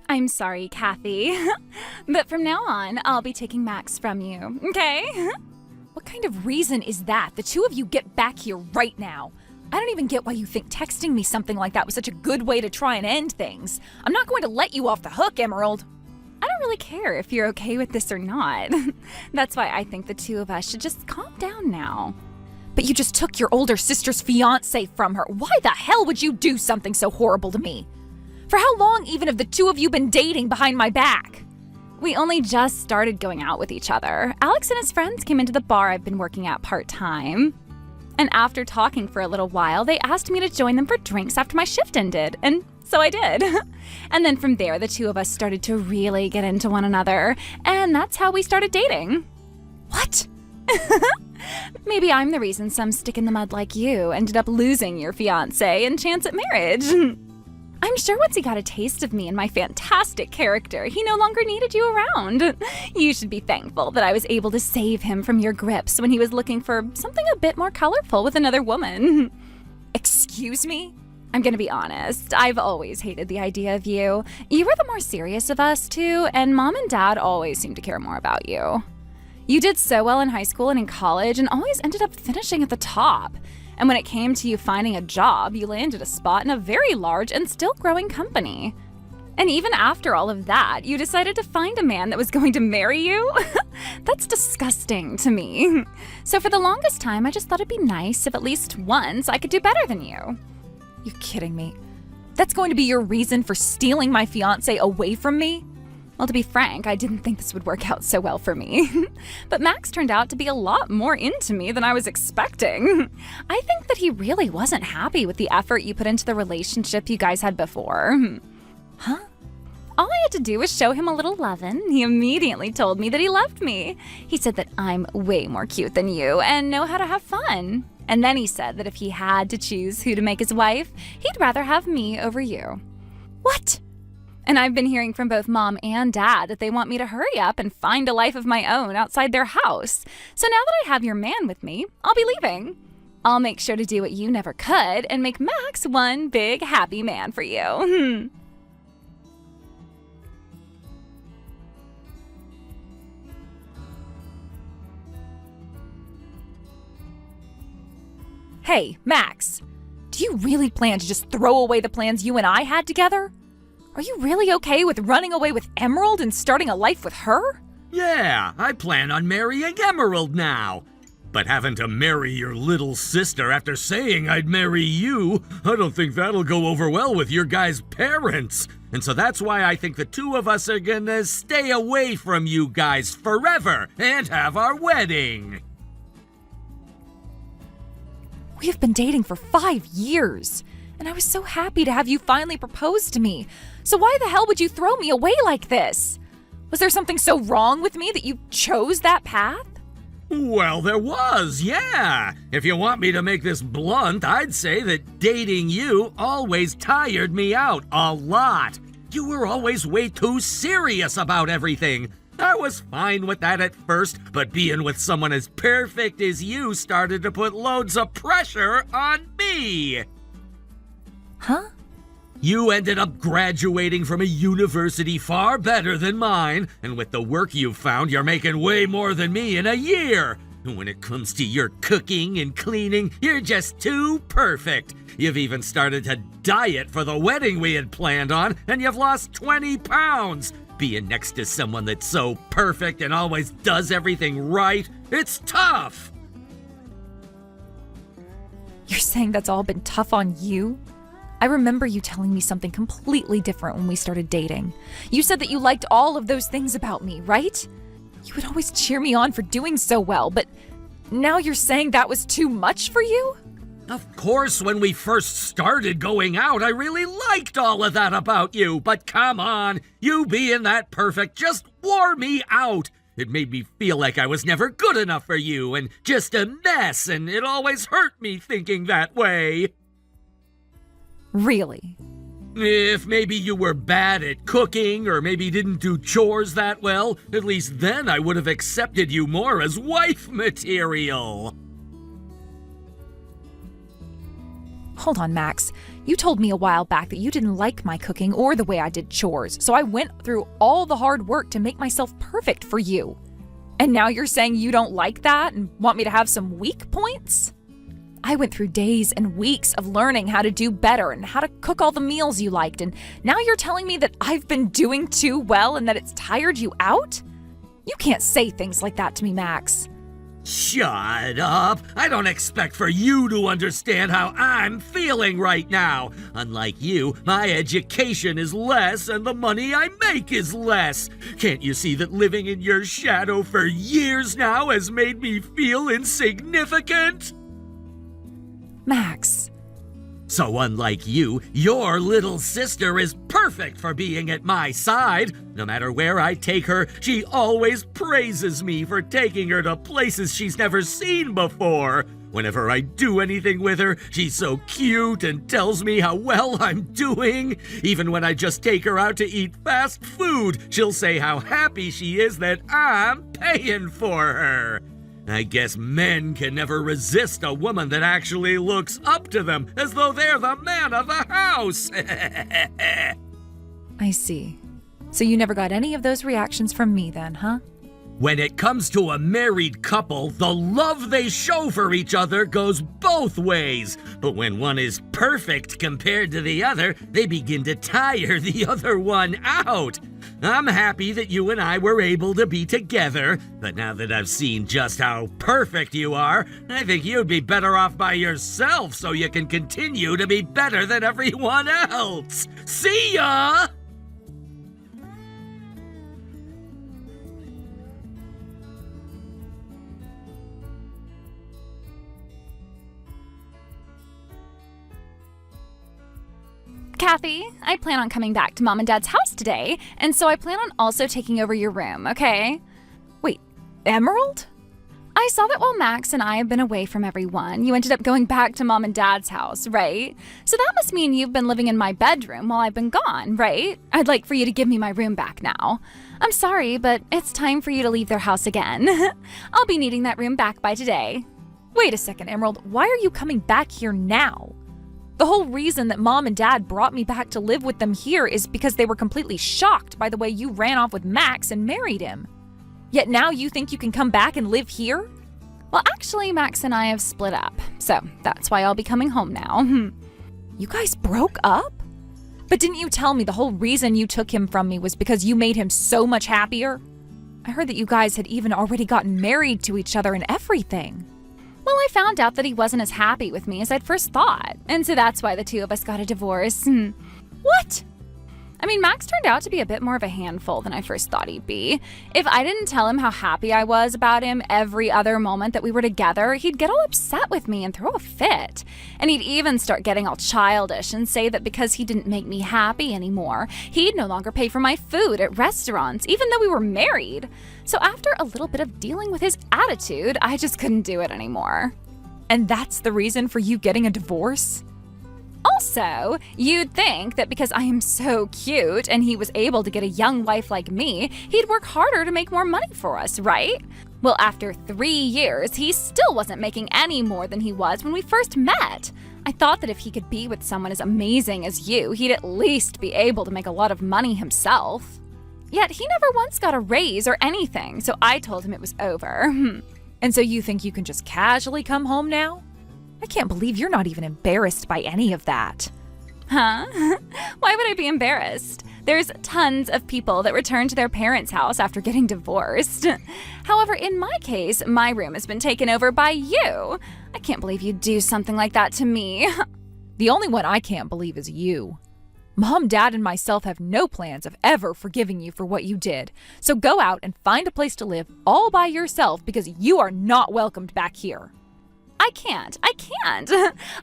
I'm sorry, Kathy. But from now on, I'll be taking Max from you, okay? What kind of reason is that? The two of you get back here right now. I don't even get why you think texting me something like that was such a good way to try and end things. I'm not going to let you off the hook, Emerald. I don't really care if you're okay with this or not. That's why I think the two of us should just calm down now. But you just took your older sister's fiancé from her. Why the hell would you do something so horrible to me? For how long even have the two of you been dating behind my back? We only just started going out with each other. Alex and his friends came into the bar I've been working at part-time. And after talking for a little while, they asked me to join them for drinks after my shift ended, and so I did. And then from there, the two of us started to really get into one another, and that's how we started dating. What? Maybe I'm the reason some stick in the mud like you ended up losing your fiancé and chance at marriage. I'm sure once he got a taste of me and my fantastic character, he no longer needed you around. You should be thankful that I was able to save him from your grips when he was looking for something a bit more colorful with another woman. Excuse me? I'm gonna be honest, I've always hated the idea of you. You were the more serious of us two, and Mom and Dad always seemed to care more about you. You did so well in high school and in college and always ended up finishing at the top. And when it came to you finding a job, you landed a spot in a very large and still growing company. And even after all of that, you decided to find a man that was going to marry you? That's disgusting to me. So for the longest time, I just thought it'd be nice if at least once I could do better than you. You're kidding me. That's going to be your reason for stealing my fiancé away from me? Well, to be frank, I didn't think this would work out so well for me. But Max turned out to be a lot more into me than I was expecting. I think that he really wasn't happy with the effort you put into the relationship you guys had before. Huh? All I had to do was show him a little lovin'. He immediately told me that he loved me. He said that I'm way more cute than you and know how to have fun. And then he said that if he had to choose who to make his wife, he'd rather have me over you. What? And I've been hearing from both Mom and Dad that they want me to hurry up and find a life of my own outside their house. So now that I have your man with me, I'll be leaving. I'll make sure to do what you never could and make Max one big happy man for you. Hey, Max, do you really plan to just throw away the plans you and I had together? Are you really okay with running away with Emerald and starting a life with her? Yeah, I plan on marrying Emerald now. But having to marry your little sister after saying I'd marry you, I don't think that'll go over well with your guys' parents. And so that's why I think the two of us are gonna stay away from you guys forever and have our wedding. We have been dating for 5 years, and I was so happy to have you finally propose to me. So why the hell would you throw me away like this? Was there something so wrong with me that you chose that path? Well, there was, yeah. If you want me to make this blunt, I'd say that dating you always tired me out a lot. You were always way too serious about everything. I was fine with that at first, but being with someone as perfect as you started to put loads of pressure on me. Huh? You ended up graduating from a university far better than mine, and with the work you've found, you're making way more than me in a year. And when it comes to your cooking and cleaning, you're just too perfect. You've even started to diet for the wedding we had planned on, and you've lost 20 pounds. Being next to someone that's so perfect and always does everything right, it's tough. You're saying that's all been tough on you? I remember you telling me something completely different when we started dating. You said that you liked all of those things about me, right? You would always cheer me on for doing so well, but now you're saying that was too much for you? Of course, when we first started going out, I really liked all of that about you. But come on, you being that perfect just wore me out. It made me feel like I was never good enough for you and just a mess, and it always hurt me thinking that way. Really? If maybe you were bad at cooking or maybe didn't do chores that well, at least then I would have accepted you more as wife material. Hold on, Max. You told me a while back that you didn't like my cooking or the way I did chores, so I went through all the hard work to make myself perfect for you. And now you're saying you don't like that and want me to have some weak points? I went through days and weeks of learning how to do better and how to cook all the meals you liked, and now you're telling me that I've been doing too well and that it's tired you out? You can't say things like that to me, Max. Shut up! I don't expect for you to understand how I'm feeling right now. Unlike you, my education is less and the money I make is less. Can't you see that living in your shadow for years now has made me feel insignificant? Max. So unlike you, your little sister is perfect for being at my side. No matter where I take her, she always praises me for taking her to places she's never seen before. Whenever I do anything with her, she's so cute and tells me how well I'm doing. Even when I just take her out to eat fast food, she'll say how happy she is that I'm paying for her. I guess men can never resist a woman that actually looks up to them as though they're the man of the house. I see. So you never got any of those reactions from me then, huh? When it comes to a married couple, the love they show for each other goes both ways. But when one is perfect compared to the other, they begin to tire the other one out. I'm happy that you and I were able to be together, but now that I've seen just how perfect you are, I think you'd be better off by yourself so you can continue to be better than everyone else. See ya! Kathy, I plan on coming back to Mom and Dad's house today, and so I plan on also taking over your room, okay? Wait, Emerald? I saw that while Max and I have been away from everyone, you ended up going back to Mom and Dad's house, right? So that must mean you've been living in my bedroom while I've been gone, right? I'd like for you to give me my room back now. I'm sorry, but it's time for you to leave their house again. I'll be needing that room back by today. Wait a second, Emerald. Why are you coming back here now? The whole reason that Mom and Dad brought me back to live with them here is because they were completely shocked by the way you ran off with Max and married him. Yet now you think you can come back and live here? Well, actually, Max and I have split up, so that's why I'll be coming home now. You guys broke up? But didn't you tell me the whole reason you took him from me was because you made him so much happier? I heard that you guys had even already gotten married to each other and everything. Well, I found out that he wasn't as happy with me as I'd first thought, and so that's why the two of us got a divorce. What? I mean, Max turned out to be a bit more of a handful than I first thought he'd be. If I didn't tell him how happy I was about him every other moment that we were together, he'd get all upset with me and throw a fit. And he'd even start getting all childish and say that because he didn't make me happy anymore, he'd no longer pay for my food at restaurants, even though we were married. So after a little bit of dealing with his attitude, I just couldn't do it anymore. And that's the reason for you getting a divorce? Also, you'd think that because I am so cute and he was able to get a young wife like me, he'd work harder to make more money for us, right? Well, after 3 years, he still wasn't making any more than he was when we first met. I thought that if he could be with someone as amazing as you, he'd at least be able to make a lot of money himself. Yet he never once got a raise or anything, so I told him it was over. And so you think you can just casually come home now? I can't believe you're not even embarrassed by any of that. Huh? Why would I be embarrassed? There's tons of people that return to their parents' house after getting divorced. However, in my case, my room has been taken over by you. I can't believe you'd do something like that to me. The only one I can't believe is you. Mom, Dad, and myself have no plans of ever forgiving you for what you did. So go out and find a place to live all by yourself because you are not welcomed back here. I can't.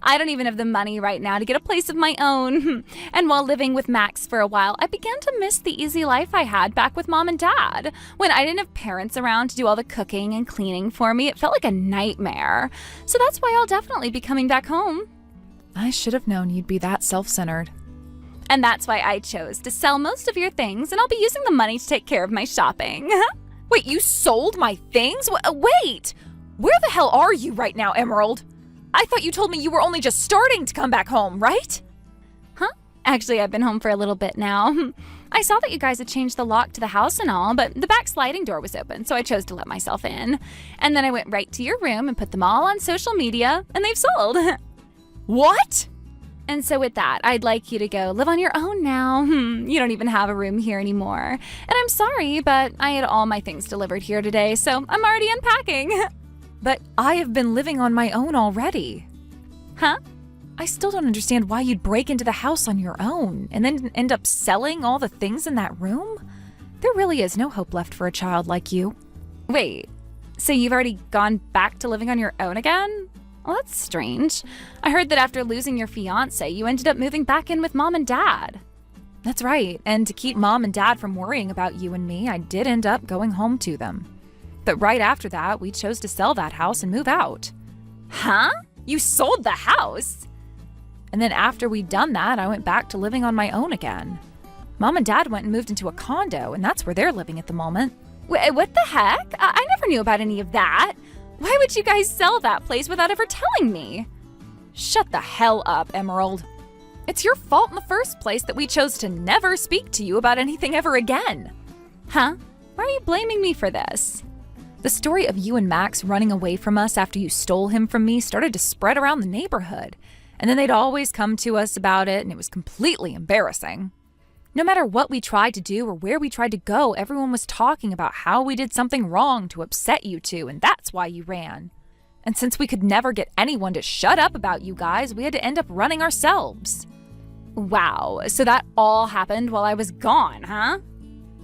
I don't even have the money right now to get a place of my own. And while living with Max for a while, I began to miss the easy life I had back with Mom and Dad. When I didn't have parents around to do all the cooking and cleaning for me, it felt like a nightmare. So that's why I'll definitely be coming back home. I should have known you'd be that self-centered. And that's why I chose to sell most of your things, and I'll be using the money to take care of my shopping. Wait, you sold my things? Wait! Where the hell are you right now, Emerald? I thought you told me you were only just starting to come back home, right? Actually, I've been home for a little bit now. I saw that you guys had changed the lock to the house and all, but the back sliding door was open, so I chose to let myself in. And then I went right to your room and put them all on social media, and they've sold. What? And so with that, I'd like you to go live on your own now. You don't even have a room here anymore. And I'm sorry, but I had all my things delivered here today, so I'm already unpacking. But I have been living on my own already. Huh? I still don't understand why you'd break into the house on your own and then end up selling all the things in that room. There really is no hope left for a child like you. Wait, so you've already gone back to living on your own again? Well, that's strange. I heard that after losing your fiance, you ended up moving back in with Mom and Dad. That's right, and to keep Mom and Dad from worrying about you and me, I did end up going home to them. But right after that, we chose to sell that house and move out. Huh? You sold the house? And then after we'd done that, I went back to living on my own again. Mom and Dad went and moved into a condo, and that's where they're living at the moment. What the heck? I never knew about any of that. Why would you guys sell that place without ever telling me? Shut the hell up, Emerald. It's your fault in the first place that we chose to never speak to you about anything ever again. Huh? Why are you blaming me for this? The story of you and Max running away from us after you stole him from me started to spread around the neighborhood, and then they'd always come to us about it, and it was completely embarrassing. No matter what we tried to do or where we tried to go, everyone was talking about how we did something wrong to upset you two, and that's why you ran. And since we could never get anyone to shut up about you guys, we had to end up running ourselves. Wow, so that all happened while I was gone, huh?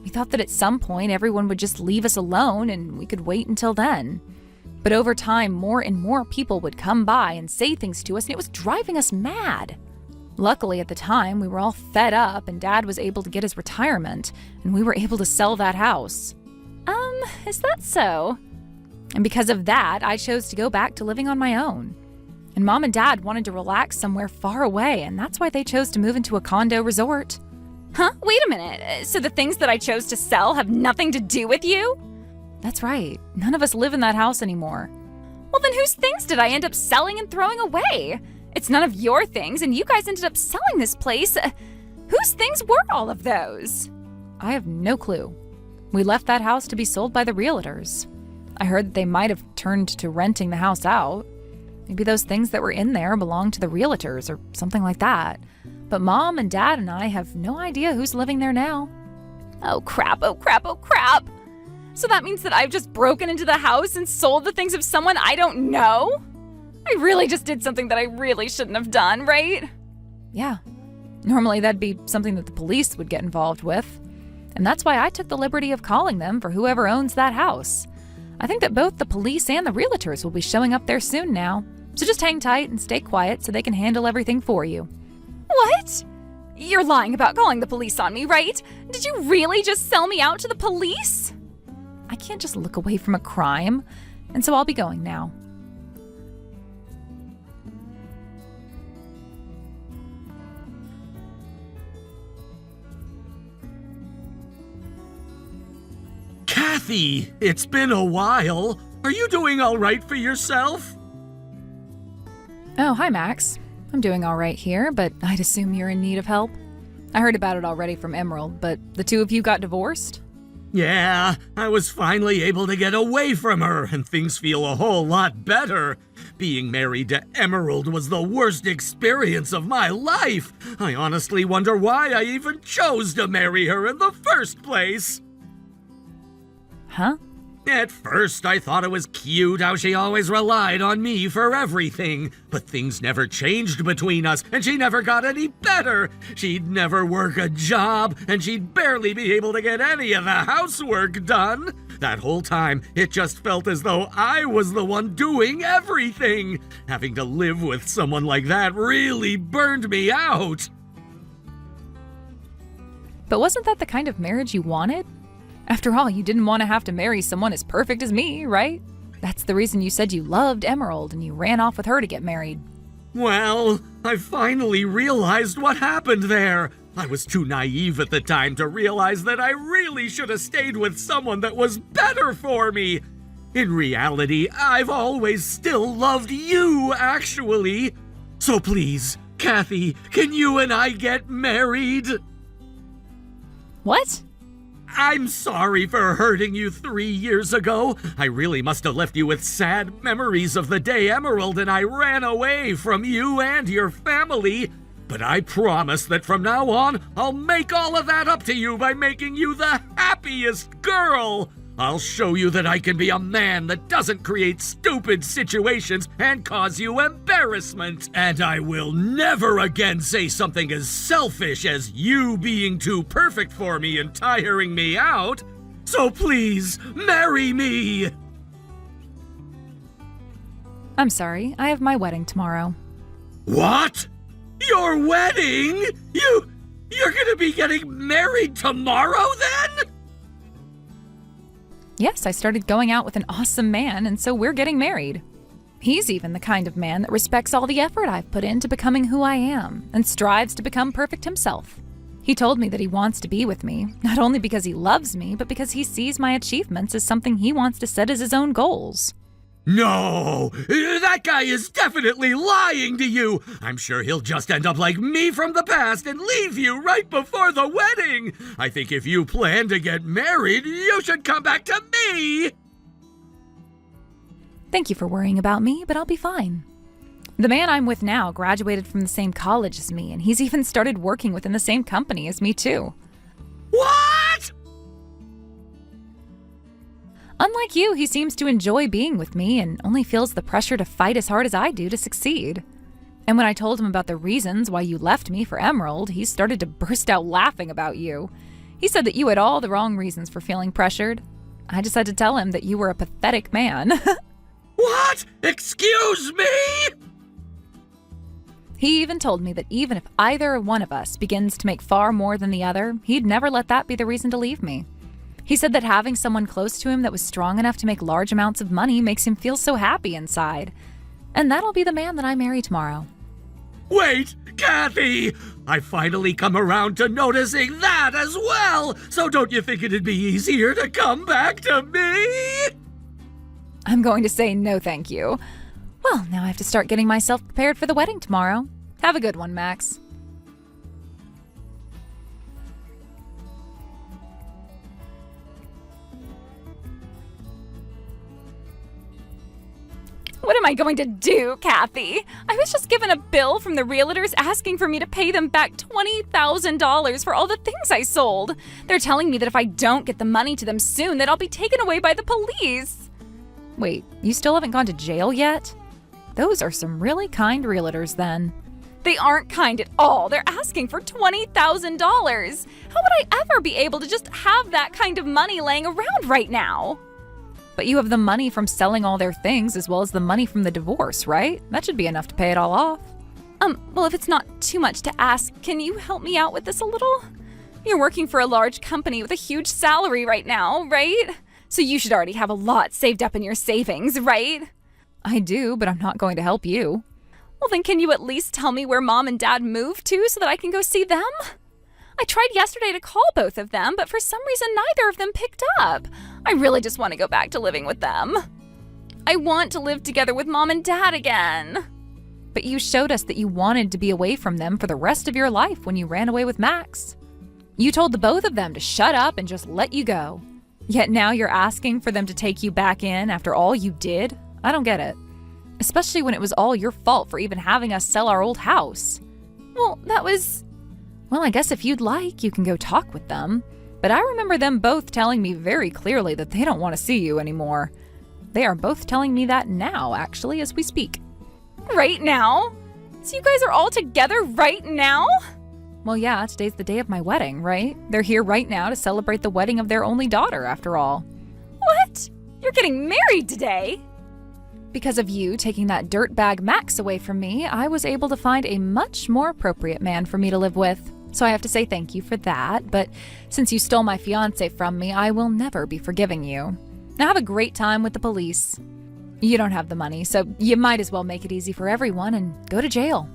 We thought that at some point everyone would just leave us alone and we could wait until then. But over time, more and more people would come by and say things to us, and it was driving us mad. Luckily, at the time, we were all fed up and Dad was able to get his retirement, and we were able to sell that house. Is that so? And because of that, I chose to go back to living on my own. And Mom and Dad wanted to relax somewhere far away, and that's why they chose to move into a condo resort. Huh? Wait a minute. So the things that I chose to sell have nothing to do with you? That's right. None of us live in that house anymore. Well, then whose things did I end up selling and throwing away? It's none of your things, and you guys ended up selling this place. Whose things were all of those? I have no clue. We left that house to be sold by the realtors. I heard that they might have turned to renting the house out. Maybe those things that were in there belonged to the realtors or something like that. But Mom and Dad and I have no idea who's living there now. Oh crap, oh crap, oh crap! So that means that I've just broken into the house and sold the things of someone I don't know? I really just did something that I really shouldn't have done, right? Yeah. Normally that'd be something that the police would get involved with. And that's why I took the liberty of calling them for whoever owns that house. I think that both the police and the realtors will be showing up there soon now. So just hang tight and stay quiet so they can handle everything for you. What? You're lying about calling the police on me, right? Did you really just sell me out to the police? I can't just look away from a crime, and so I'll be going now. Kathy, it's been a while. Are you doing all right for yourself? Oh, hi, Max. I'm doing all right here, but I'd assume you're in need of help. I heard about it already from Emerald, but the two of you got divorced? Yeah, I was finally able to get away from her, and things feel a whole lot better. Being married to Emerald was the worst experience of my life. I honestly wonder why I even chose to marry her in the first place. Huh? At first, I thought it was cute how she always relied on me for everything, but things never changed between us, and she never got any better. She'd never work a job, and she'd barely be able to get any of the housework done. That whole time, it just felt as though I was the one doing everything. Having to live with someone like that really burned me out. But wasn't that the kind of marriage you wanted? After all, you didn't want to have to marry someone as perfect as me, right? That's the reason you said you loved Emerald and you ran off with her to get married. Well, I finally realized what happened there. I was too naive at the time to realize that I really should have stayed with someone that was better for me. In reality, I've always still loved you, actually. So please, Kathy, can you and I get married? What? I'm sorry for hurting you 3 years ago. I really must have left you with sad memories of the day Emerald and I ran away from you and your family. But I promise that from now on, I'll make all of that up to you by making you the happiest girl. I'll show you that I can be a man that doesn't create stupid situations and cause you embarrassment. And I will never again say something as selfish as you being too perfect for me and tiring me out. So please, marry me! I'm sorry, I have my wedding tomorrow. What? Your wedding? You're gonna be getting married tomorrow then? Yes, I started going out with an awesome man, and so we're getting married. He's even the kind of man that respects all the effort I've put into becoming who I am, and strives to become perfect himself. He told me that he wants to be with me, not only because he loves me, but because he sees my achievements as something he wants to set as his own goals. No, that guy is definitely lying to you. I'm sure he'll just end up like me from the past and leave you right before the wedding. I think if you plan to get married, you should come back to me. Thank you for worrying about me, but I'll be fine. The man I'm with now graduated from the same college as me, and he's even started working within the same company as me too. What? Unlike you, he seems to enjoy being with me and only feels the pressure to fight as hard as I do to succeed. And when I told him about the reasons why you left me for Emerald, he started to burst out laughing about you. He said that you had all the wrong reasons for feeling pressured. I just had to tell him that you were a pathetic man. What? Excuse me? He even told me that even if either one of us begins to make far more than the other, he'd never let that be the reason to leave me. He said that having someone close to him that was strong enough to make large amounts of money makes him feel so happy inside. And that'll be the man that I marry tomorrow. Wait, Kathy! I finally come around to noticing that as well! So don't you think it'd be easier to come back to me? I'm going to say no thank you. Well, now I have to start getting myself prepared for the wedding tomorrow. Have a good one, Max. What am I going to do, Kathy? I was just given a bill from the realtors asking for me to pay them back $20,000 for all the things I sold. They're telling me that if I don't get the money to them soon, that I'll be taken away by the police. Wait, you still haven't gone to jail yet? Those are some really kind realtors then. They aren't kind at all. They're asking for $20,000. How would I ever be able to just have that kind of money laying around right now? But you have the money from selling all their things as well as the money from the divorce, right? That should be enough to pay it all off. Well, if it's not too much to ask, can you help me out with this a little? You're working for a large company with a huge salary right now, right? So you should already have a lot saved up in your savings, right? I do, but I'm not going to help you. Well, then can you at least tell me where Mom and Dad moved to so that I can go see them? I tried yesterday to call both of them, but for some reason neither of them picked up. I really just want to go back to living with them. I want to live together with Mom and Dad again. But you showed us that you wanted to be away from them for the rest of your life when you ran away with Max. You told the both of them to shut up and just let you go. Yet now you're asking for them to take you back in after all you did? I don't get it. Especially when it was all your fault for even having us sell our old house. Well, that was... Well, I guess if you'd like, you can go talk with them. But I remember them both telling me very clearly that they don't want to see you anymore. They are both telling me that now, actually, as we speak. Right now? So you guys are all together right now? Well, yeah, today's the day of my wedding, right? They're here right now to celebrate the wedding of their only daughter, after all. What? You're getting married today? Because of you taking that dirtbag Max away from me, I was able to find a much more appropriate man for me to live with. So I have to say thank you for that, but since you stole my fiancé from me, I will never be forgiving you. Now have a great time with the police. You don't have the money, so you might as well make it easy for everyone and go to jail.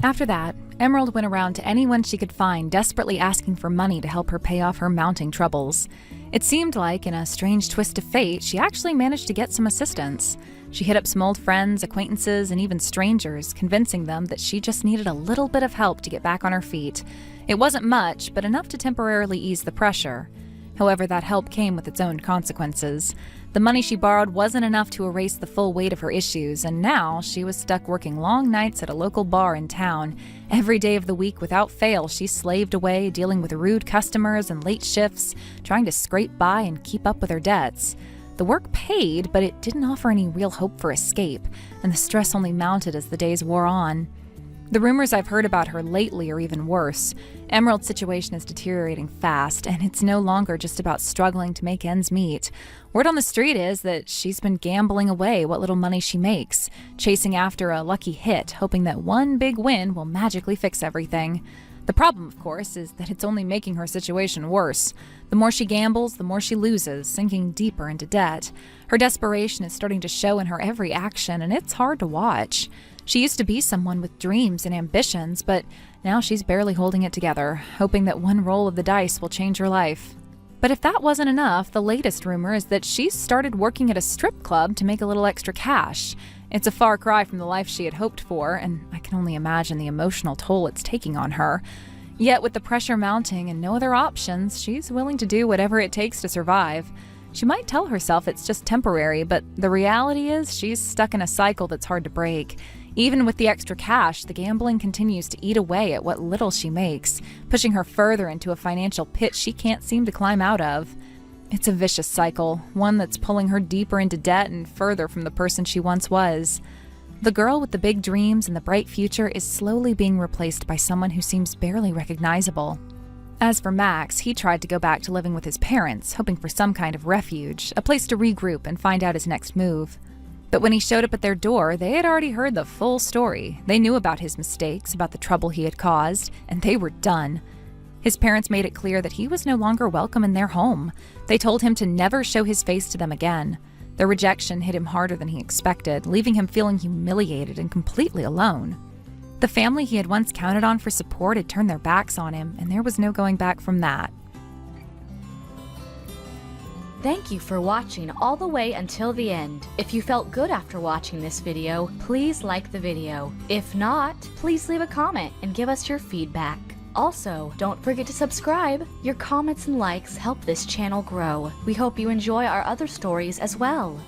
After that, Emerald went around to anyone she could find, desperately asking for money to help her pay off her mounting troubles. It seemed like, in a strange twist of fate, she actually managed to get some assistance. She hit up some old friends, acquaintances, and even strangers, convincing them that she just needed a little bit of help to get back on her feet. It wasn't much, but enough to temporarily ease the pressure. However, that help came with its own consequences. The money she borrowed wasn't enough to erase the full weight of her issues, and now she was stuck working long nights at a local bar in town. Every day of the week, without fail, she slaved away, dealing with rude customers and late shifts, trying to scrape by and keep up with her debts. The work paid, but it didn't offer any real hope for escape, and the stress only mounted as the days wore on. The rumors I've heard about her lately are even worse. Emerald's situation is deteriorating fast, and it's no longer just about struggling to make ends meet. Word on the street is that she's been gambling away what little money she makes, chasing after a lucky hit, hoping that one big win will magically fix everything. The problem, of course, is that it's only making her situation worse. The more she gambles, the more she loses, sinking deeper into debt. Her desperation is starting to show in her every action, and it's hard to watch. She used to be someone with dreams and ambitions, but now she's barely holding it together, hoping that one roll of the dice will change her life. But if that wasn't enough, the latest rumor is that she's started working at a strip club to make a little extra cash. It's a far cry from the life she had hoped for, and I can only imagine the emotional toll it's taking on her. Yet with the pressure mounting and no other options, she's willing to do whatever it takes to survive. She might tell herself it's just temporary, but the reality is she's stuck in a cycle that's hard to break. Even with the extra cash, the gambling continues to eat away at what little she makes, pushing her further into a financial pit she can't seem to climb out of. It's a vicious cycle, one that's pulling her deeper into debt and further from the person she once was. The girl with the big dreams and the bright future is slowly being replaced by someone who seems barely recognizable. As for Max, he tried to go back to living with his parents, hoping for some kind of refuge, a place to regroup and find out his next move. But when he showed up at their door, they had already heard the full story. They knew about his mistakes, about the trouble he had caused, and they were done. His parents made it clear that he was no longer welcome in their home. They told him to never show his face to them again. Their rejection hit him harder than he expected, leaving him feeling humiliated and completely alone. The family he had once counted on for support had turned their backs on him, and there was no going back from that. Thank you for watching all the way until the end. If you felt good after watching this video, please like the video. If not, please leave a comment and give us your feedback. Also, don't forget to subscribe. Your comments and likes help this channel grow. We hope you enjoy our other stories as well.